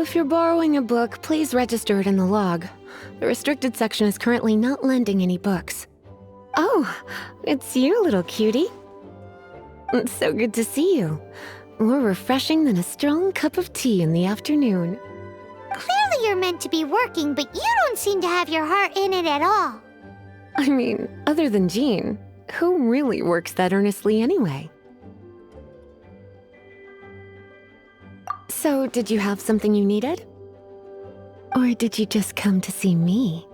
If you're borrowing a book, please register it in the log. The restricted section is currently not lending any books. Oh, it's you, little cutie. It's so good to see you. More refreshing than a strong cup of tea in the afternoon. Clearly you're meant to be working, but you don't seem to have your heart in it at all. I mean, other than Jean, who really works that earnestly anyway? So, did you have something you needed? Or did you just come to see me?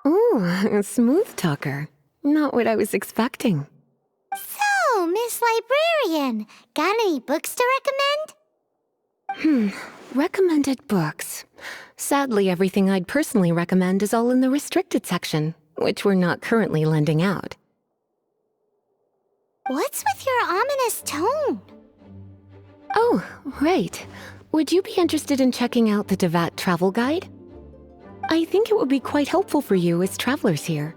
Ooh, a smooth talker. Not what I was expecting. So, Miss Librarian, got any books to recommend? Recommended books. Sadly, everything I'd personally recommend is all in the restricted section, which we're not currently lending out. What's with your ominous tone? Oh, right. Would you be interested in checking out the Devat travel guide? I think it would be quite helpful for you as travelers here.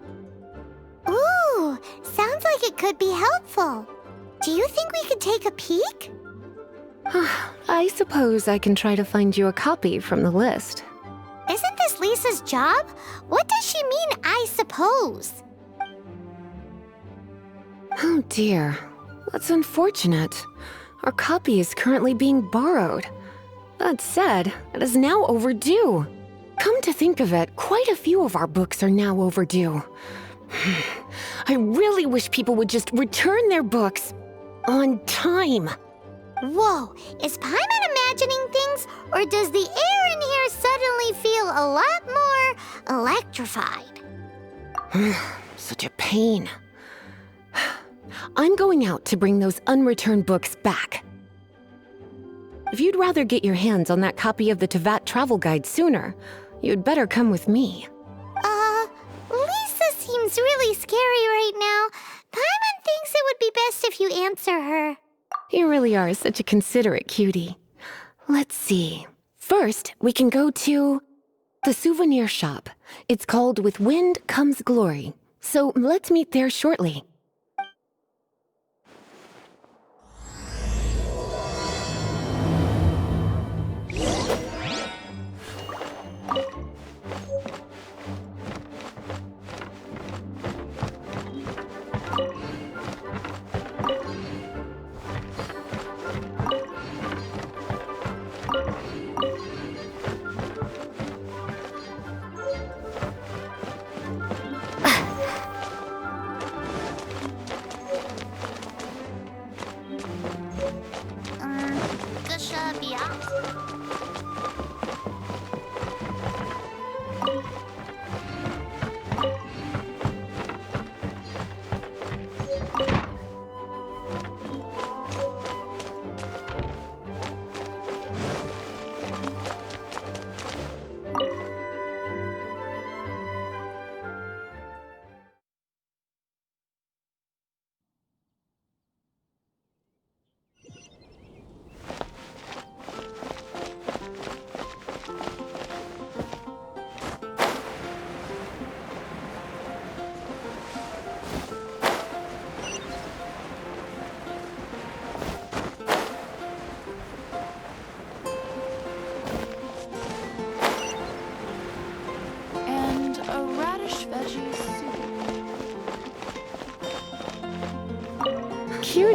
Ooh, sounds like it could be helpful. Do you think we could take a peek? I suppose I can try to find you a copy from the list. Isn't this Lisa's job? What does she mean, I suppose? Oh dear, that's unfortunate. Our copy is currently being borrowed. That said, it is now overdue. Come to think of it, quite a few of our books are now overdue. I really wish people would just return their books on time. Whoa, is Paimon imagining things, or does the air in here suddenly feel a lot more electrified? Such a pain. I'm going out to bring those unreturned books back. If you'd rather get your hands on that copy of the Tevat travel guide sooner, you'd better come with me. Lisa seems really scary right now. Paimon thinks it would be best if you answer her. You really are such a considerate cutie. Let's see. First, we can go to the souvenir shop. It's called With Wind Comes Glory. So let's meet there shortly.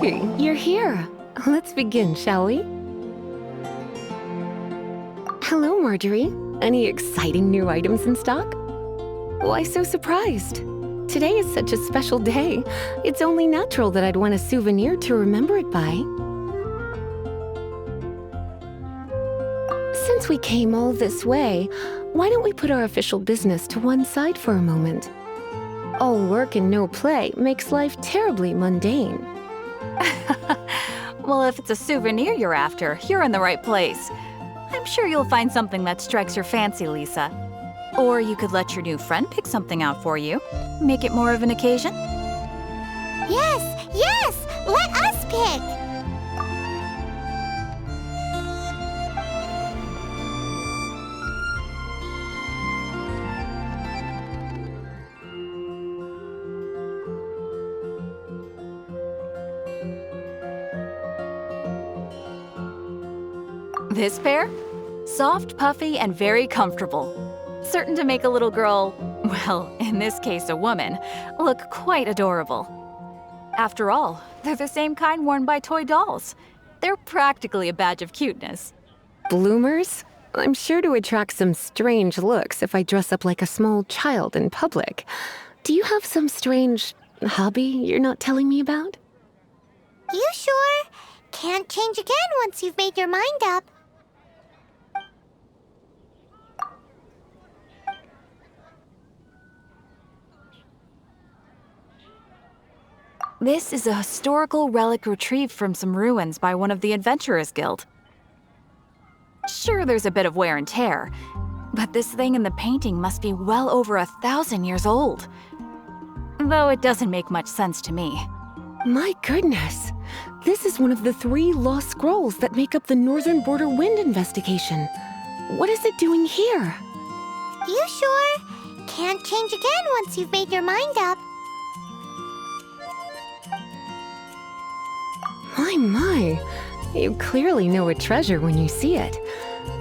Hey, you're here. Let's begin, shall we? Hello, Marjorie. Any exciting new items in stock? Why so surprised? Today is such a special day. It's only natural that I'd want a souvenir to remember it by. Since we came all this way, why don't we put our official business to one side for a moment? All work and no play makes life terribly mundane. Well, if it's a souvenir you're after, you're in the right place. I'm sure you'll find something that strikes your fancy, Lisa. Or you could let your new friend pick something out for you. Make it more of an occasion. Yes, yes! Let us pick! This pair? Soft, puffy, and very comfortable. Certain to make a little girl, well, in this case a woman, look quite adorable. After all, they're the same kind worn by toy dolls. They're practically a badge of cuteness. Bloomers? I'm sure to attract some strange looks if I dress up like a small child in public. Do you have some strange hobby you're not telling me about? You sure? Can't change again once you've made your mind up. This is a historical relic retrieved from some ruins by one of the Adventurers Guild. Sure, there's a bit of wear and tear, but this thing in the painting must be well over 1,000 years old. Though it doesn't make much sense to me. My goodness! This is one of the 3 lost scrolls that make up the Northern Border Wind investigation. What is it doing here? You sure? Can't change again once you've made your mind up. My. You clearly know a treasure when you see it.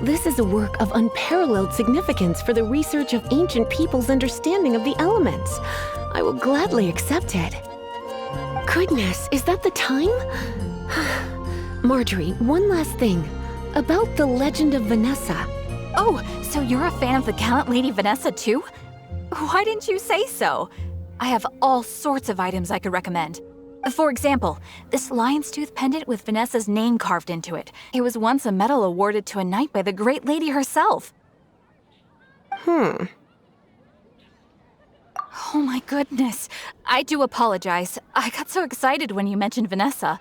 This is a work of unparalleled significance for the research of ancient people's understanding of the elements. I will gladly accept it. Goodness, is that the time? Marjorie, one last thing. About the legend of Vanessa. Oh, so you're a fan of the gallant Lady Vanessa too? Why didn't you say so? I have all sorts of items I could recommend. For example, this lion's tooth pendant with Vanessa's name carved into it. It was once a medal awarded to a knight by the great lady herself. Oh my goodness. I do apologize. I got so excited when you mentioned Vanessa.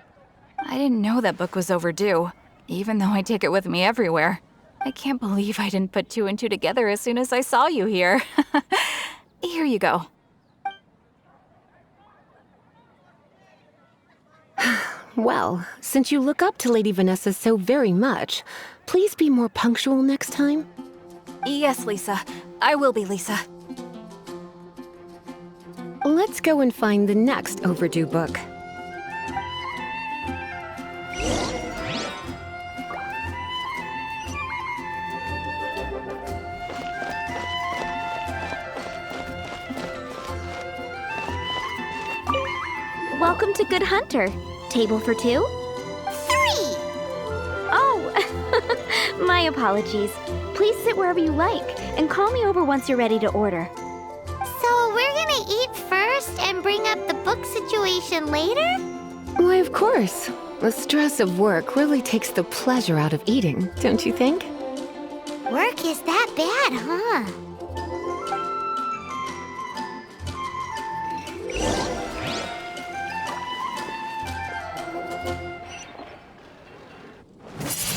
I didn't know that book was overdue, even though I take it with me everywhere. I can't believe I didn't put 2 and 2 together as soon as I saw you here. Here you go. Well, since you look up to Lady Vanessa so very much, please be more punctual next time. Yes, Lisa. I will be, Lisa. Let's go and find the next overdue book. Welcome to Good Hunter. Table for 2? 3! Oh, my apologies. Please sit wherever you like, and call me over once you're ready to order. So we're gonna eat first and bring up the book situation later? Why, of course. The stress of work really takes the pleasure out of eating, don't you think? Work is that bad, huh?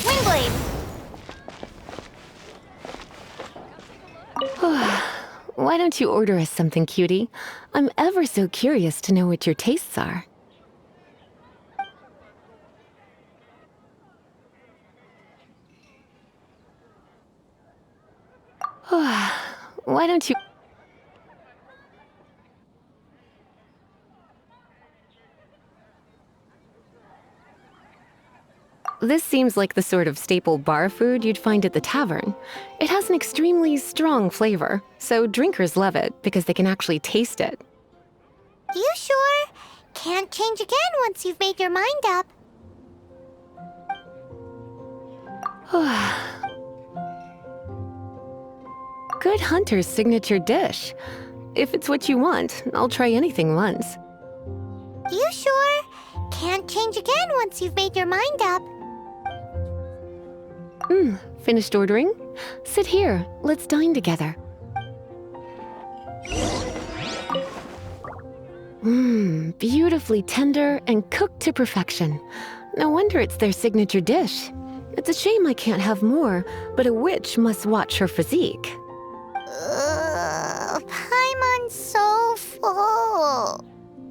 Windblade! Why don't you order us something, cutie? I'm ever so curious to know what your tastes are. Why don't you... This seems like the sort of staple bar food you'd find at the tavern. It has an extremely strong flavor, so drinkers love it because they can actually taste it. You sure? Can't change again once you've made your mind up. Good hunter's signature dish. If it's what you want, I'll try anything once. You sure? Can't change again once you've made your mind up. Finished ordering? Sit here. Let's dine together. Beautifully tender and cooked to perfection. No wonder it's their signature dish. It's a shame I can't have more, but a witch must watch her physique. Paimon's so full.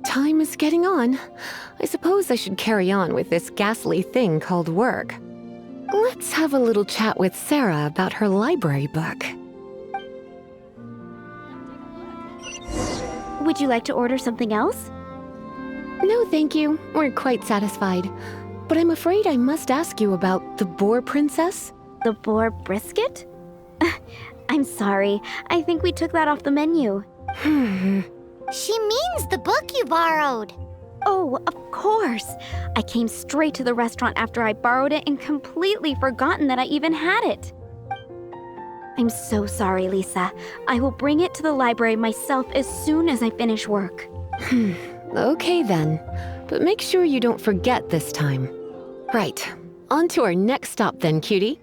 Time is getting on. I suppose I should carry on with this ghastly thing called work. Let's have a little chat with Sarah about her library book. Would you like to order something else? No, thank you. We're quite satisfied. But I'm afraid I must ask you about the boar princess. The boar brisket? I'm sorry. I think we took that off the menu. She means the book you borrowed. Oh, of course. I came straight to the restaurant after I borrowed it and completely forgotten that I even had it. I'm so sorry, Lisa. I will bring it to the library myself as soon as I finish work. Okay then. But make sure you don't forget this time. Right. On to our next stop then, cutie.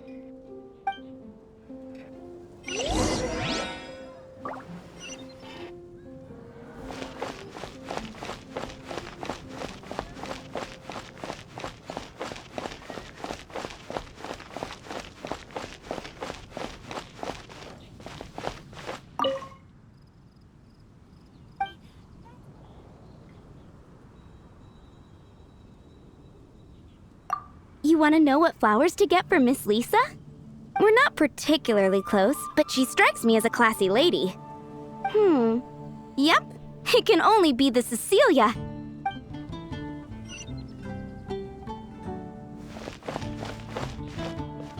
You want to know what flowers to get for Miss Lisa? We're not particularly close, but she strikes me as a classy lady. Yep, it can only be the Cecilia.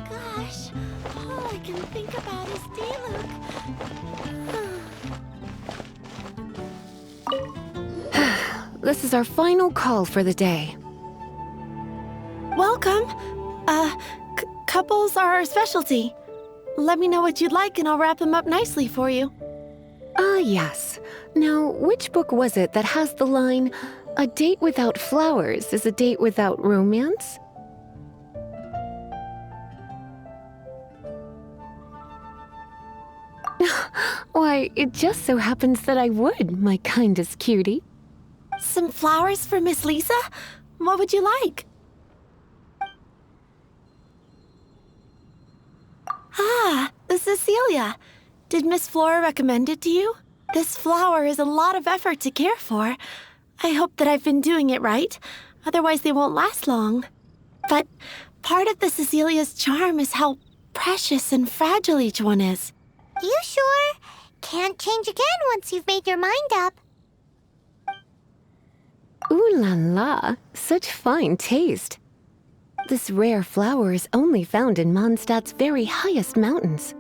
Gosh, all I can think about is Diluc. This is our final call for the day. Welcome. Couples are our specialty. Let me know what you'd like and I'll wrap them up nicely for you. Yes. Now, which book was it that has the line, "A date without flowers is a date without romance"? Why, it just so happens that I would, my kindest cutie. Some flowers for Miss Lisa? What would you like? The Cecilia. Did Miss Flora recommend it to you? This flower is a lot of effort to care for. I hope that I've been doing it right. Otherwise, they won't last long. But part of the Cecilia's charm is how precious and fragile each one is. You sure? Can't change again once you've made your mind up. Ooh la la, such fine taste. This rare flower is only found in Mondstadt's very highest mountains.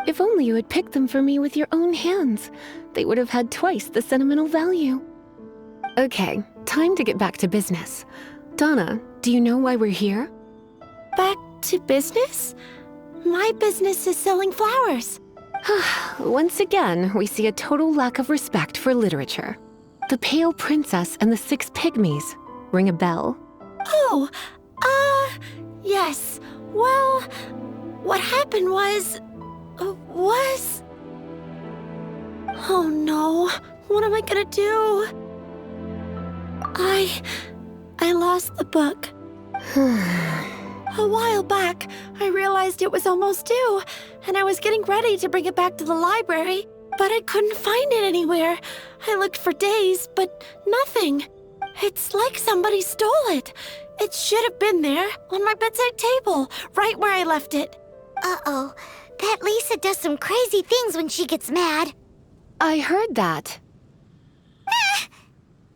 If only you had picked them for me with your own hands, they would have had twice the sentimental value. Okay, time to get back to business. Donna, do you know why we're here? Back to business? My business is selling flowers. Once again, we see a total lack of respect for literature. The Pale Princess and the Six Pygmies. Ring a bell? Oh, yes. Well, what happened was... Oh no, what am I gonna do? I lost the book. A while back, I realized it was almost due, and I was getting ready to bring it back to the library, but I couldn't find it anywhere. I looked for days, but nothing. It's like somebody stole it. It should have been there, on my bedside table, right where I left it. Uh-oh. That Lisa does some crazy things when she gets mad. I heard that.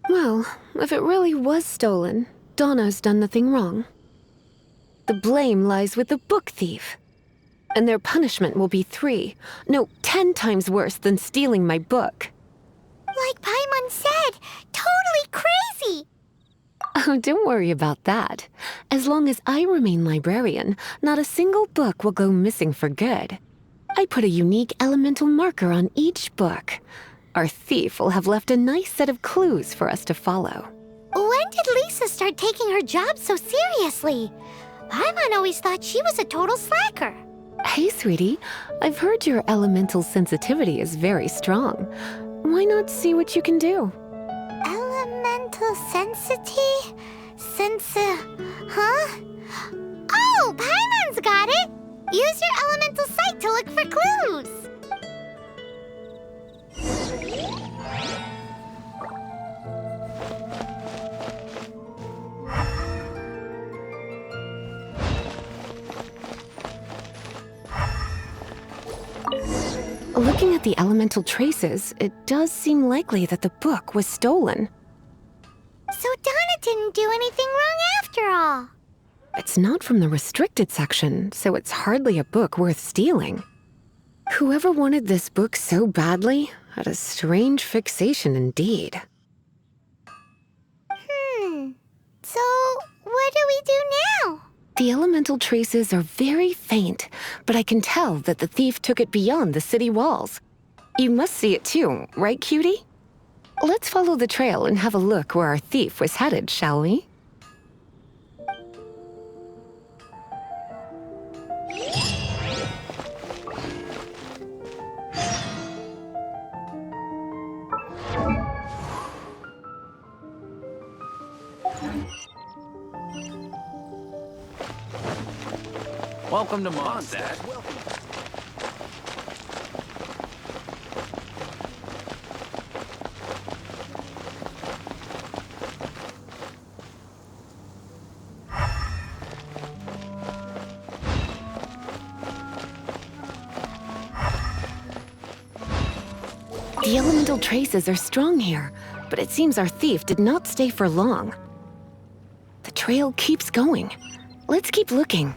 Well, if it really was stolen, Donna's done nothing wrong. The blame lies with the book thief. And their punishment will be 10 times worse than stealing my book. Like Paimon said, totally crazy. Oh, don't worry about that. As long as I remain librarian, not a single book will go missing for good. I put a unique elemental marker on each book. Our thief will have left a nice set of clues for us to follow. When did Lisa start taking her job so seriously? Paimon always thought she was a total slacker. Hey, sweetie, I've heard your elemental sensitivity is very strong. Why not see what you can do? Elemental huh? Oh, Paimon's got it! Use your elemental sight to look for clues. Looking at the elemental traces, it does seem likely that the book was stolen. So Donna didn't do anything wrong after all. It's not from the restricted section, so it's hardly a book worth stealing. Whoever wanted this book so badly had a strange fixation indeed. So what do we do now? The elemental traces are very faint, but I can tell that the thief took it beyond the city walls. You must see it too, right, cutie? Let's follow the trail and have a look where our thief was headed, shall we? Welcome to Mondstadt. The elemental traces are strong here, but it seems our thief did not stay for long. The trail keeps going. Let's keep looking.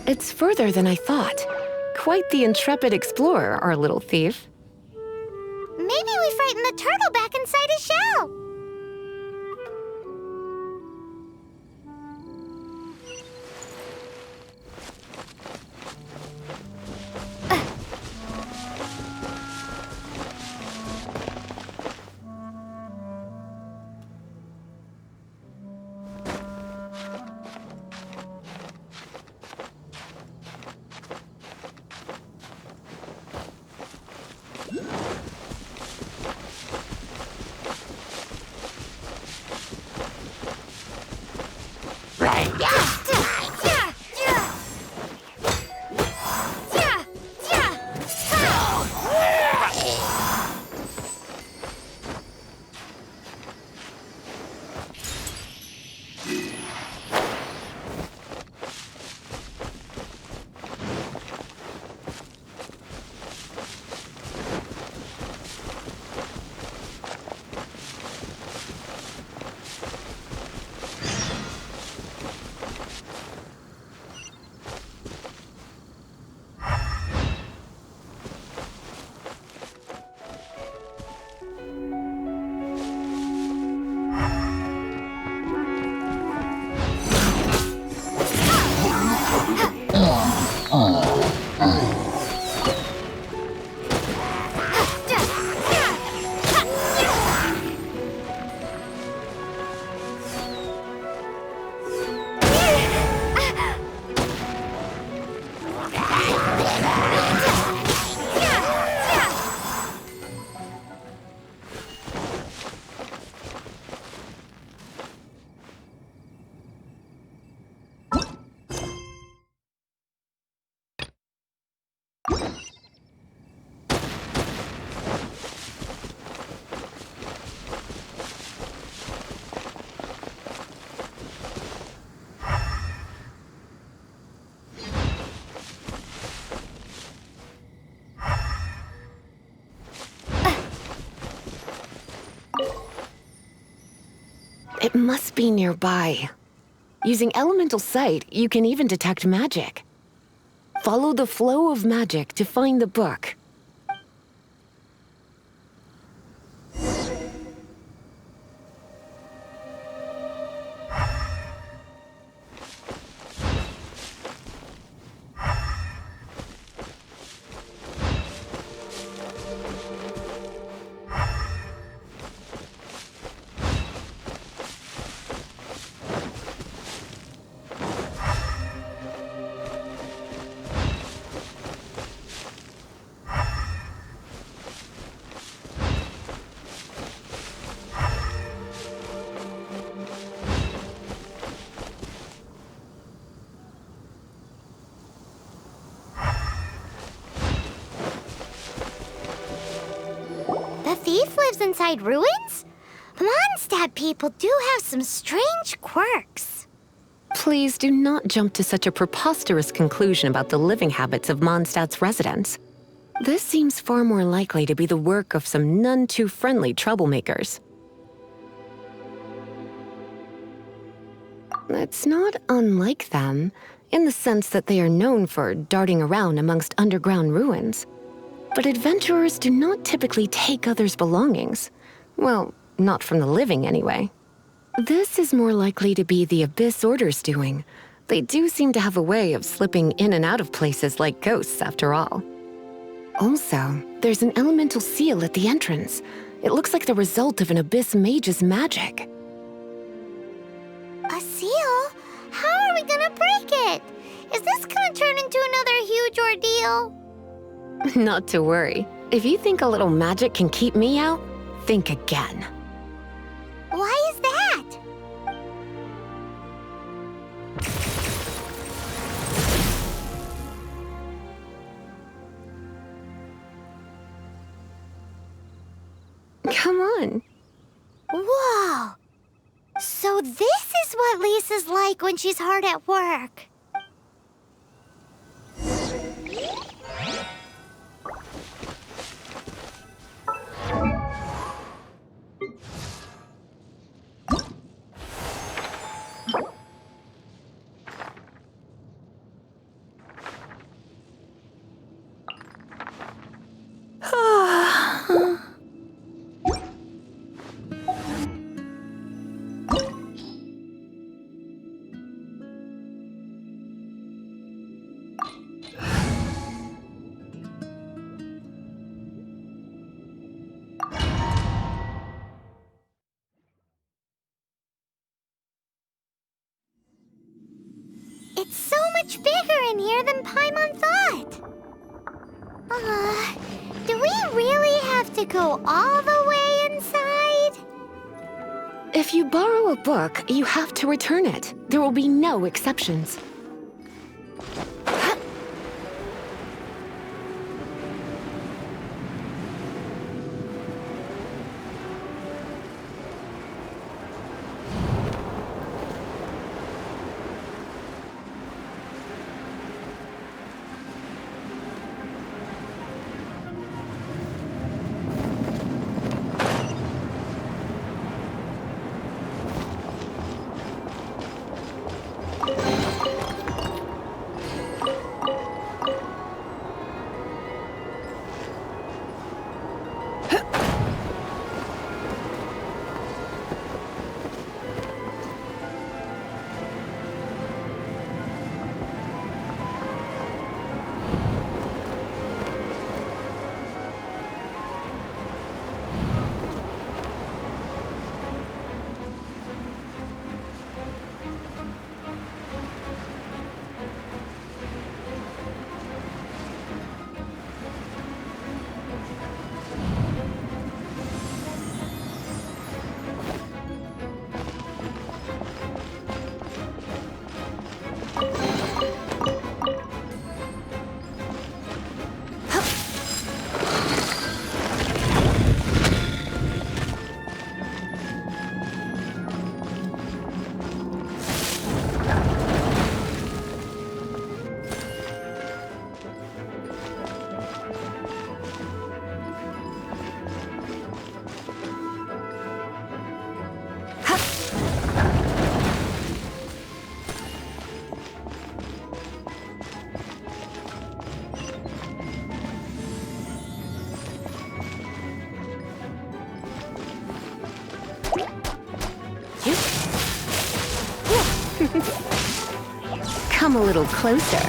It's further than I thought. Quite the intrepid explorer, our little thief. Maybe we frightened the turtle back inside his shell. It must be nearby. Using elemental sight, you can even detect magic. Follow the flow of magic to find the book. The thief lives inside ruins? Mondstadt people do have some strange quirks. Please do not jump to such a preposterous conclusion about the living habits of Mondstadt's residents. This seems far more likely to be the work of some none-too-friendly troublemakers. It's not unlike them, in the sense that they are known for darting around amongst underground ruins. But adventurers do not typically take others' belongings. Well, not from the living, anyway. This is more likely to be the Abyss Order's doing. They do seem to have a way of slipping in and out of places like ghosts, after all. Also, there's an elemental seal at the entrance. It looks like the result of an Abyss mage's magic. A seal? How are we gonna break it? Is this gonna turn into another huge ordeal? Not to worry. If you think a little magic can keep me out, think again. Why is that? Come on. Whoa! So this is what Lisa's like when she's hard at work. It's so much bigger in here than Paimon thought. Do we really have to go all the way inside? If you borrow a book, you have to return it. There will be no exceptions. Come a little closer.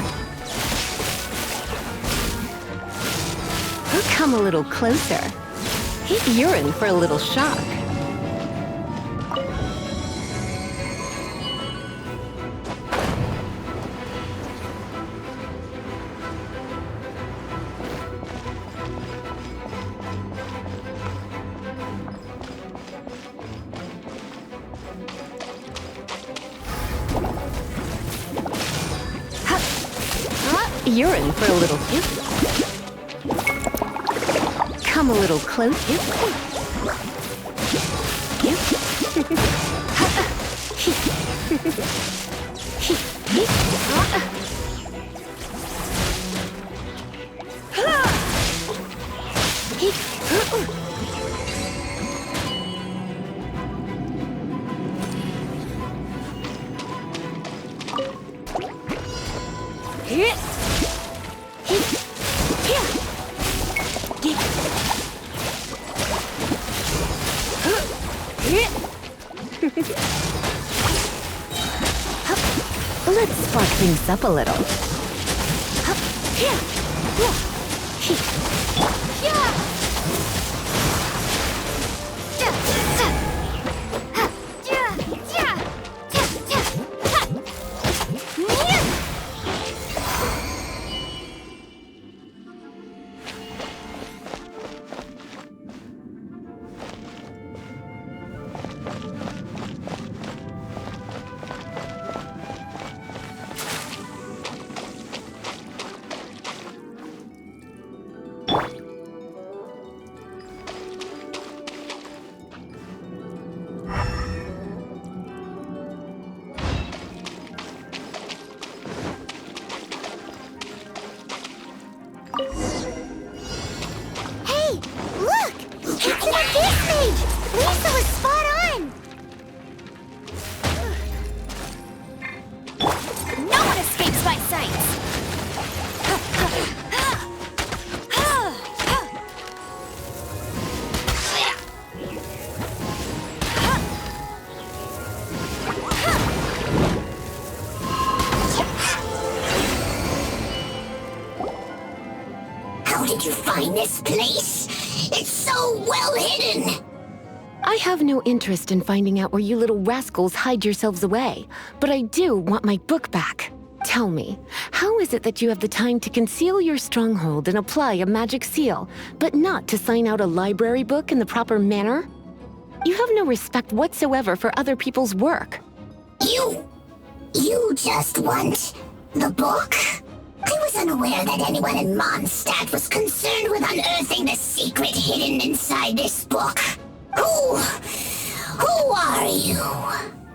Come a little closer. You're in for a little shock. You're in for a little Come a little closer. Let's spark things up a little. Lisa was spot on! No one escapes my sights! How did you find this place? It's so well hidden! I have no interest in finding out where you little rascals hide yourselves away, but I do want my book back. Tell me, how is it that you have the time to conceal your stronghold and apply a magic seal, but not to sign out a library book in the proper manner? You have no respect whatsoever for other people's work. You just want the book? I was unaware that anyone in Mondstadt was concerned with unearthing the secret hidden inside this book. Who are you?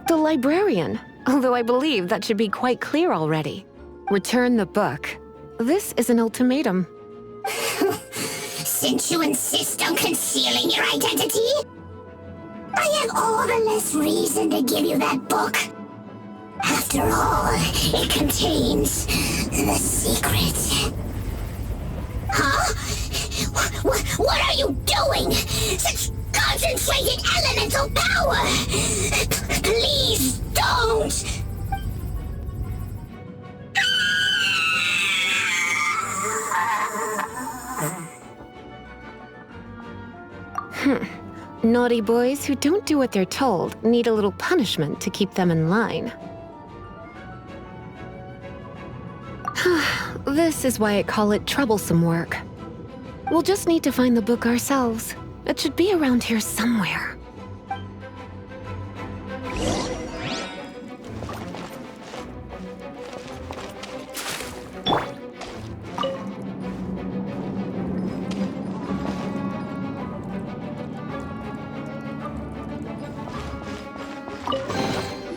The librarian, although I believe that should be quite clear already. Return the book. This is an ultimatum. Since you insist on concealing your identity, I have all the less reason to give you that book. After all, it contains the secret. Huh? What are you doing? Such concentrated elemental power! Please don't! Naughty boys who don't do what they're told need a little punishment to keep them in line. This is why I call it troublesome work. We'll just need to find the book ourselves. It should be around here somewhere.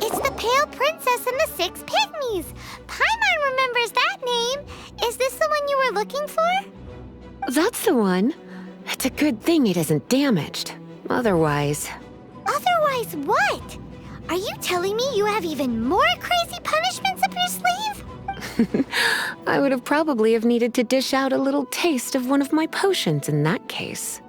It's the Pale Princess and the Six Pygmies! Paimon remembers that name! Is this the one you were looking for? That's the one. It's a good thing it isn't damaged. Otherwise... Otherwise what? Are you telling me you have even more crazy punishments up your sleeve? I would have probably have needed to dish out a little taste of one of my potions in that case.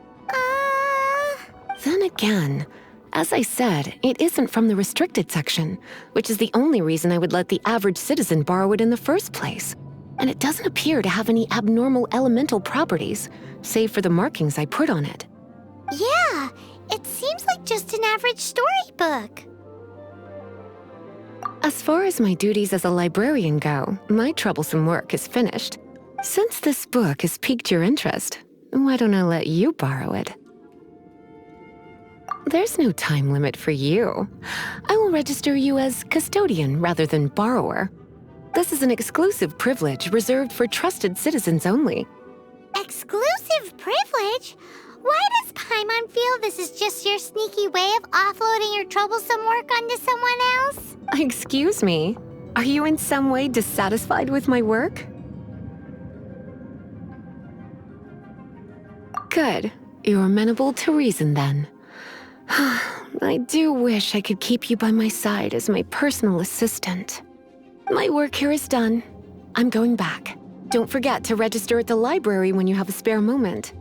Then again, As I said, it isn't from the restricted section, which is the only reason I would let the average citizen borrow it in the first place. And it doesn't appear to have any abnormal elemental properties, save for the markings I put on it. Yeah, it seems like just an average storybook. As far as my duties as a librarian go, my troublesome work is finished. Since this book has piqued your interest, why don't I let you borrow it? There's no time limit for you. I will register you as custodian rather than borrower. This is an exclusive privilege reserved for trusted citizens only. Exclusive privilege? Why does Paimon feel this is just your sneaky way of offloading your troublesome work onto someone else? Excuse me, are you in some way dissatisfied with my work? Good. You're amenable to reason then. I do wish I could keep you by my side as my personal assistant. My work here is done. I'm going back. Don't forget to register at the library when you have a spare moment.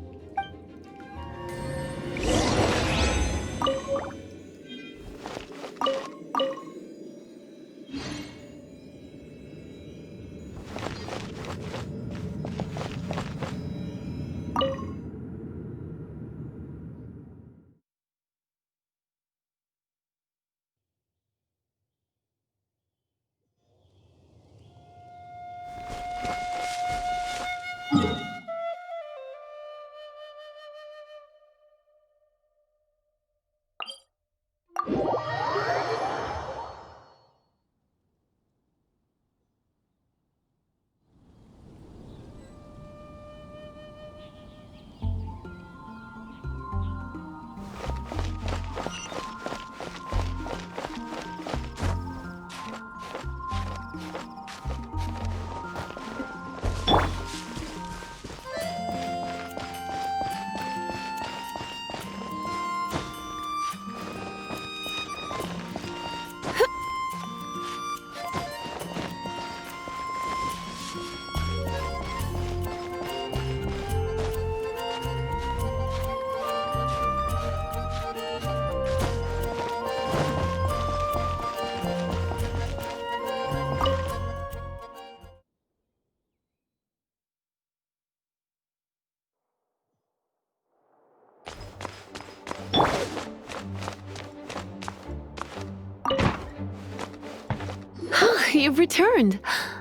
You've returned.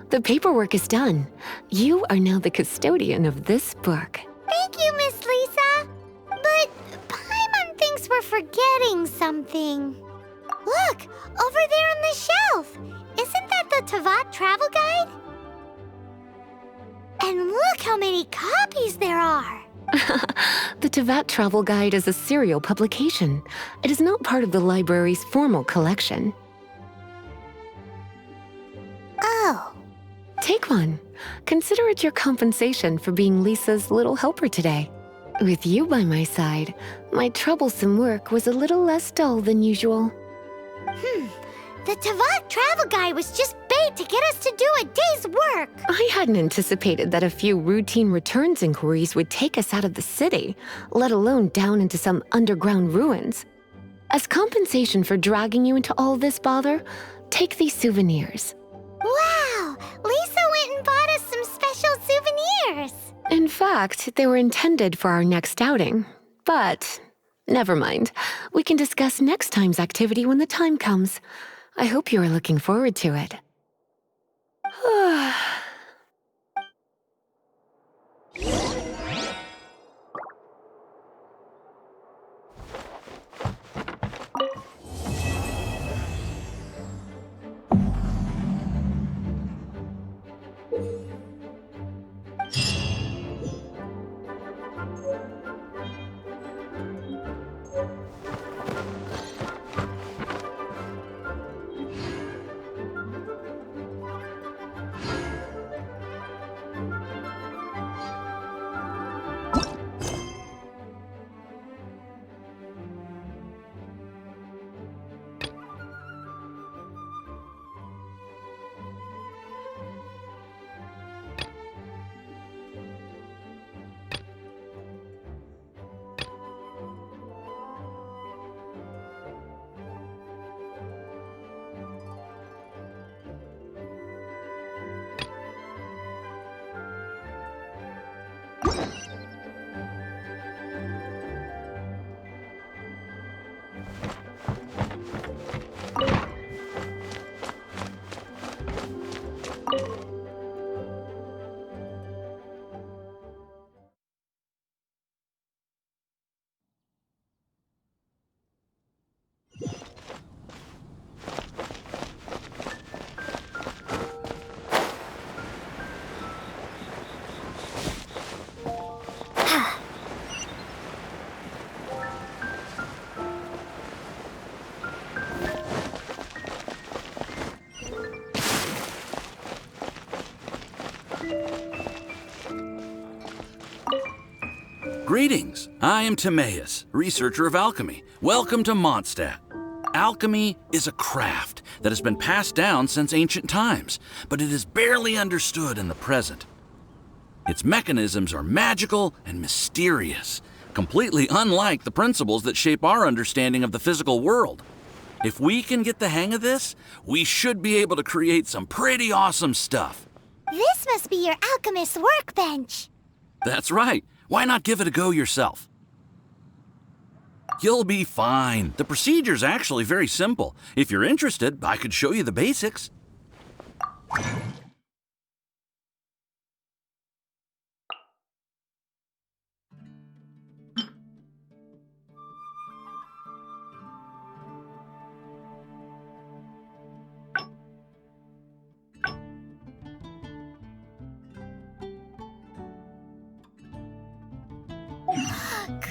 The paperwork is done. You are now the custodian of this book. Thank you, Miss Lisa. But Paimon thinks we're forgetting something. Look, over there on the shelf. Isn't that the Tavat travel guide? And look how many copies there are. The Tavat Travel Guide is a serial publication. It is not part of the library's formal collection. Oh. Take one. Consider it your compensation for being Lisa's little helper today. With you by my side, my troublesome work was a little less dull than usual. The Tavat travel guide was just bait to get us to do a day's work. I hadn't anticipated that a few routine returns inquiries would take us out of the city, let alone down into some underground ruins. As compensation for dragging you into all this bother, take these souvenirs. Wow! Lisa went and bought us some special souvenirs. In fact, they were intended for our next outing. But never mind. We can discuss next time's activity when the time comes. I hope you are looking forward to it. Greetings, I am Timaeus, researcher of alchemy. Welcome to Mondstadt. Alchemy is a craft that has been passed down since ancient times, but it is barely understood in the present. Its mechanisms are magical and mysterious, completely unlike the principles that shape our understanding of the physical world. If we can get the hang of this, we should be able to create some pretty awesome stuff. This must be your alchemist's workbench. That's right. Why not give it a go yourself? You'll be fine. The procedure's actually very simple. If you're interested, I could show you the basics.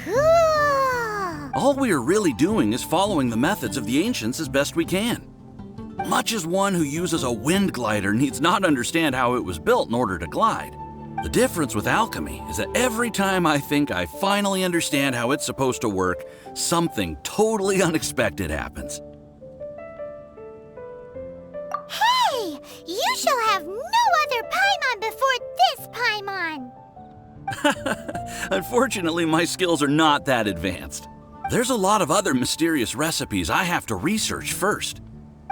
Cool! All we are really doing is following the methods of the ancients as best we can. Much as one who uses a wind glider needs not understand how it was built in order to glide. The difference with alchemy is that every time I think I finally understand how it's supposed to work, something totally unexpected happens. Hey! You shall have no other Paimon before this Paimon! Unfortunately, my skills are not that advanced. There's a lot of other mysterious recipes I have to research first.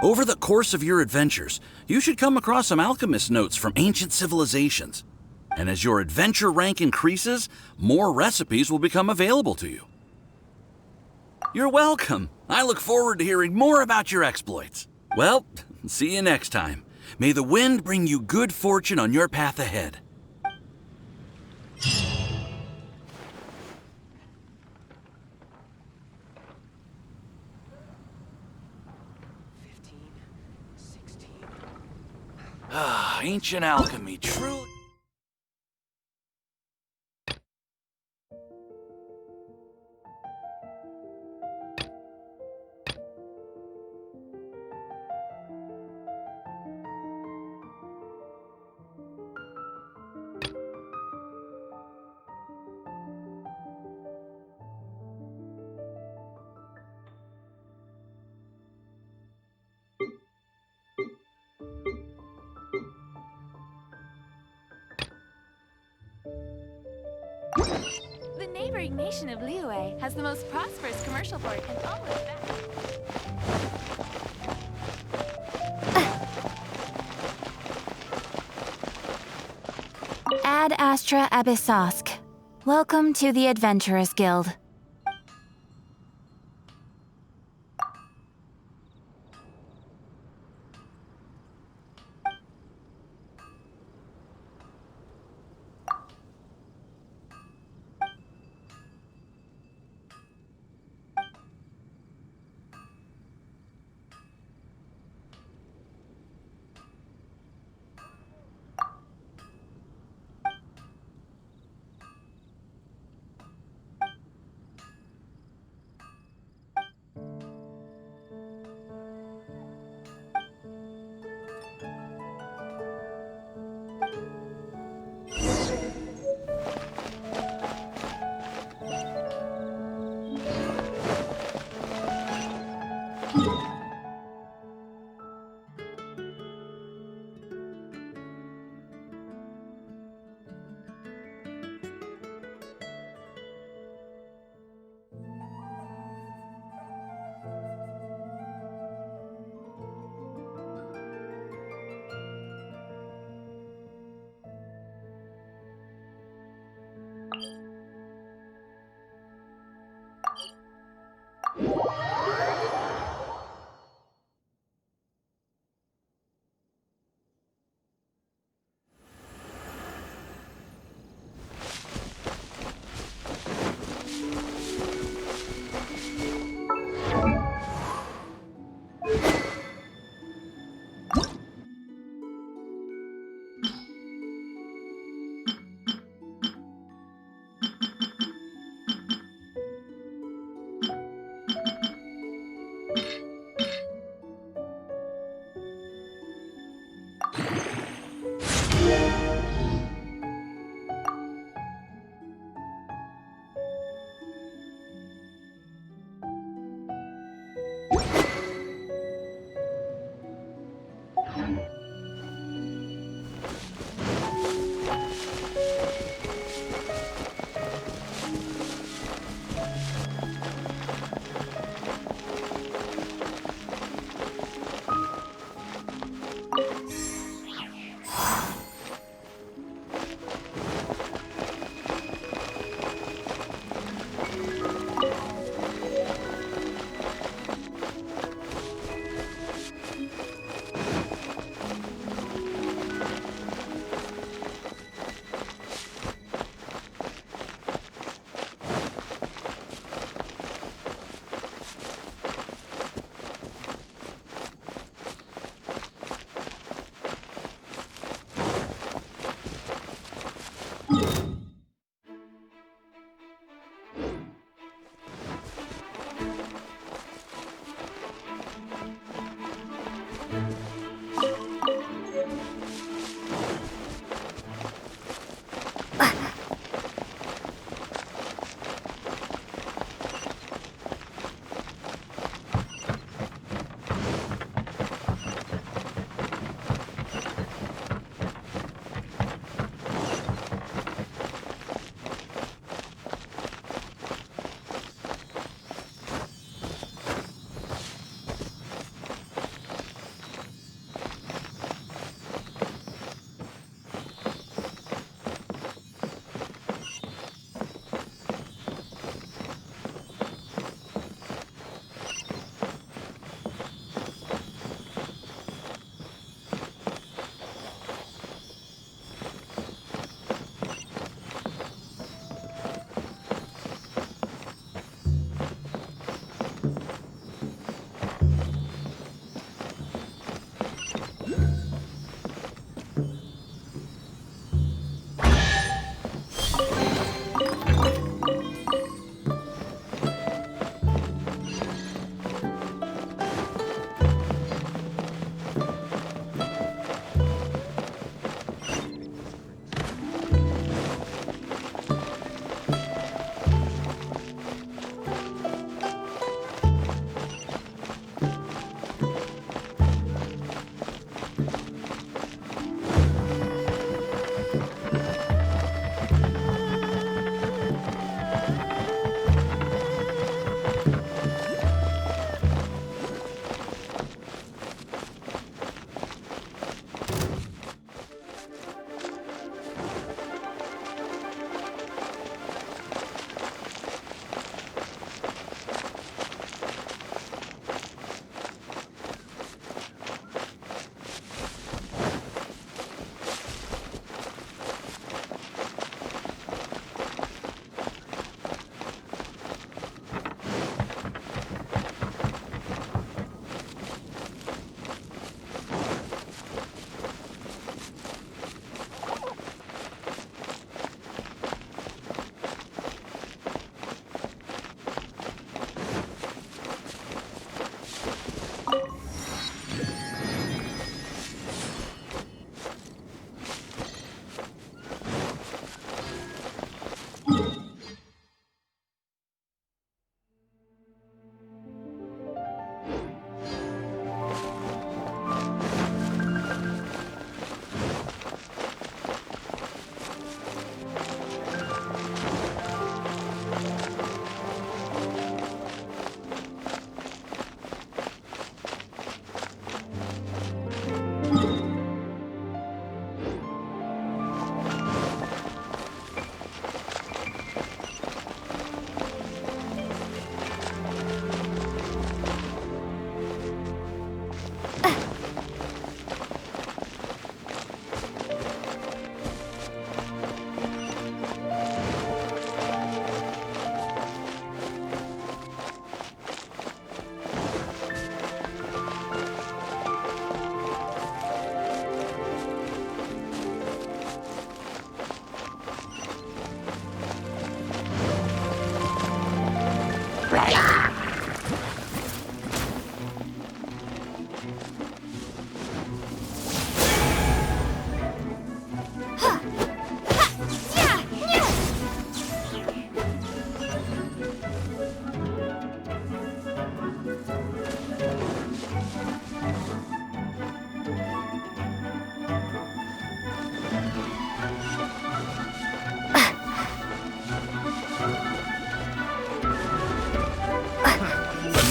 Over the course of your adventures, you should come across some alchemist notes from ancient civilizations. And as your adventure rank increases, more recipes will become available to you. You're welcome. I look forward to hearing more about your exploits. Well, see you next time. May the wind bring you good fortune on your path ahead. Ancient alchemy, truly. The neighboring nation of Liyue has the most prosperous commercial port in all of that. Ad Astra Abyssosk. Welcome to the Adventurers Guild.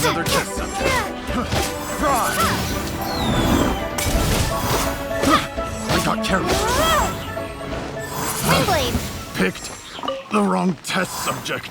Another test subject. Fry! I got careless. Windblade! Picked the wrong test subject.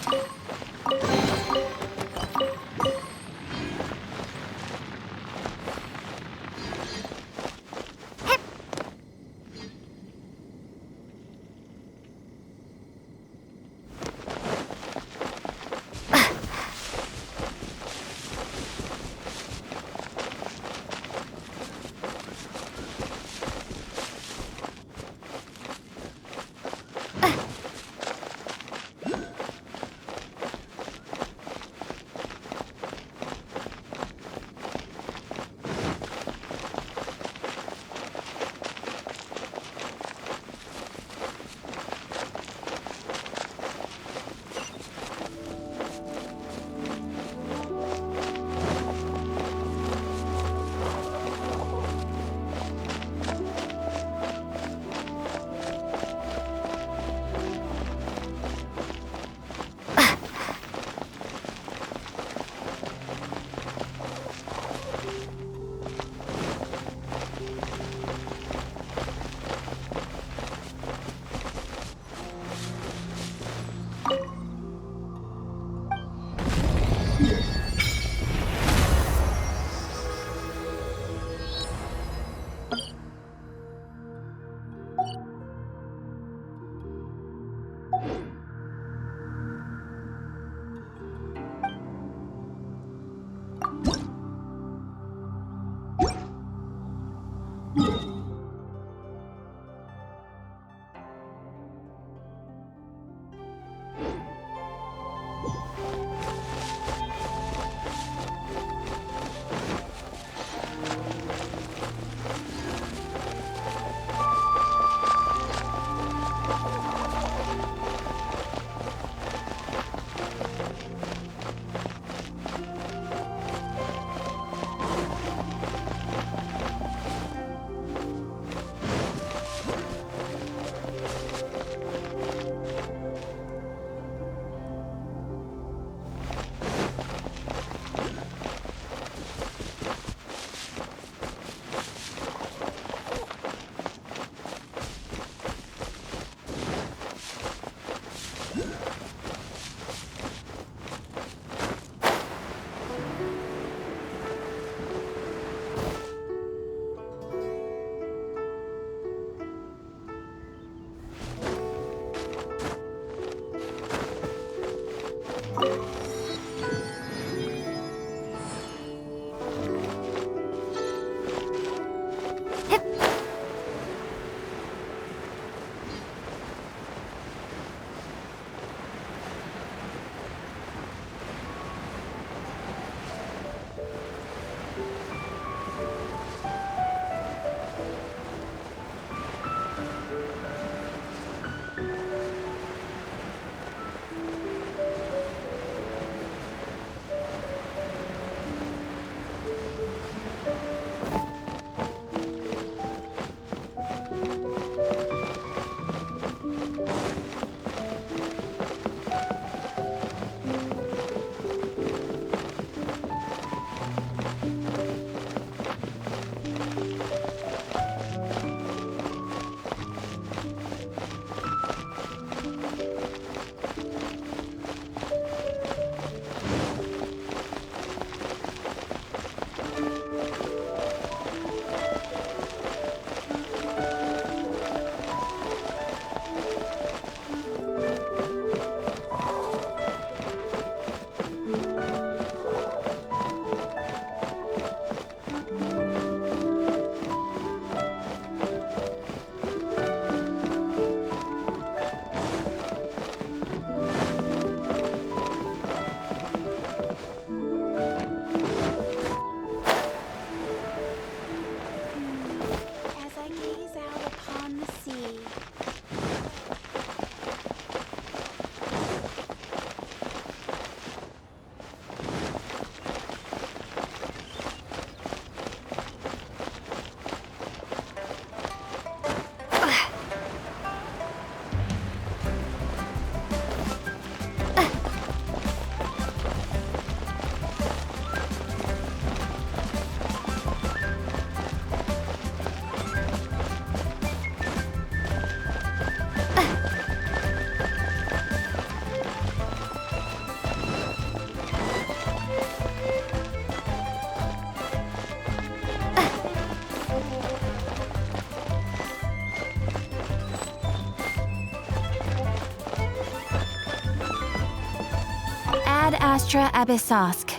Ad Astra Abyssosk.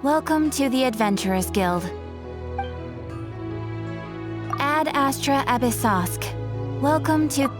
Welcome to the Adventurers Guild. Ad Astra Abyssosk. Welcome to...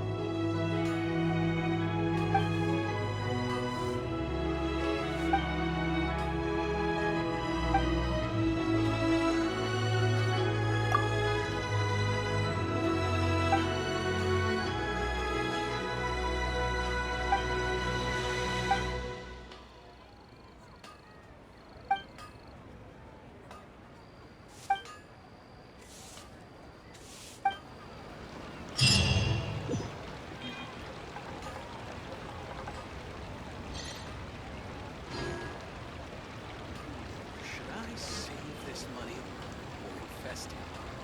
Should I save this money or invest it?